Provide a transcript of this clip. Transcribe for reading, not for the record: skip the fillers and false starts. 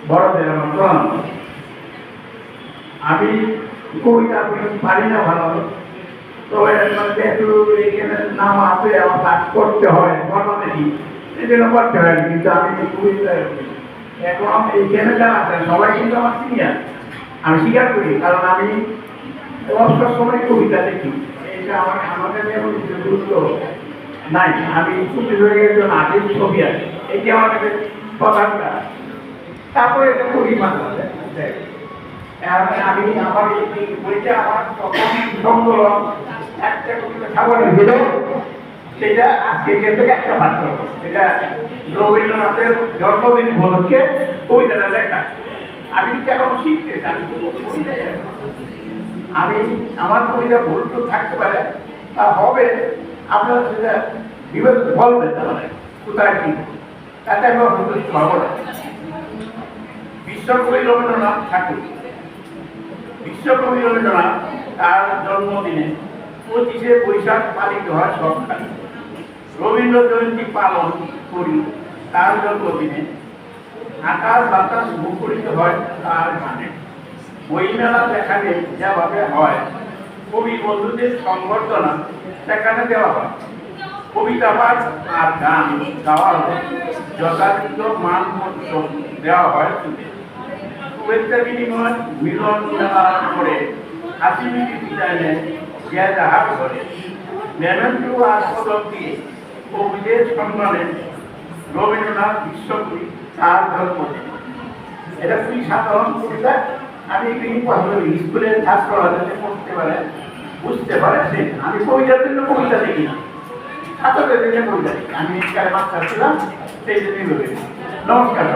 বড়দের মতো আমি কবিতা আবৃত্তি পারি না ভালো, তবে একটু এখানে নাম আছে আমার কাজ করতে হয় ঘটনা দেখি এই জন্য করতে হয়, কিন্তু আমি কবিতা এখন এইখানে যারা আছেন সবাই কিন্তু আমার সিনিয়র, আমি স্বীকার করি, কারণ আমি অবসর সময় কবিতা দেখি, এটা আমাদের যেমন গুরুত্ব নাই, আমি ছুটি হয়ে গেছে আগের ছবি আছে এটি আমার কাছে কথাটা, তারপরে এটা করি মাঝে মাঝে। আমি আমার এই বইটা আমার তখন সংকলন একটা কবিতা খাবারের ভিতর, সেটা আজকে থেকে একটা মাত্র, এটা রবীন্দ্রনাথের জন্মদিন উপলক্ষে কবিতাটা লেখা। আমি কেন শিখতে আমি আমার কবিতা ভুল তো থাকতে পারে, তা হবে আপনারা সেটা বিবেক বলবেন তাহলে কোথায় কি, তাতে আমি সন্তুষ্ট হব না। বিশ্বকবি রবীন্দ্রনাথ ঠাকুর, বিশ্বকবি রবীন্দ্রনাথ তার জন্মদিনে 25শে বৈশাখ পালিত হয় সবখানে। রবীন্দ্র জয়ন্তী পালন করি তার জন্মদিনে, আকাশ বাতাস মুখরিত হয় তার গানে। বইমেলা যেখানে যেভাবে হয়, কবি বন্ধুদের সংবর্ধনা সেখানে দেওয়া হয়। কবিতা পাঠ আর গান গাওয়া হয়, যথাযথ মান দেওয়া হয়। শুভেচ্ছা বিনিময় মিলন মেলা করে হাসি মিটি বিদায় নেয় যে যাহার করে। মেমেন্টো আর পদক দিয়ে কবিদের সম্মানে রবীন্দ্রনাথ বিশ্বকবি তার জন্মদিন। এটা খুবই সাধারণ কবিতা, আমি স্কুলের ছাত্ররা যাতে পড়তে পারে বুঝতে পারে সে। আমি কবিতার জন্য কবিতা দেখি না, ছাত্রদের জন্য কবিতা দেখি। আমি মাস্টার ছিলাম, সেই জন্যই নমস্কার।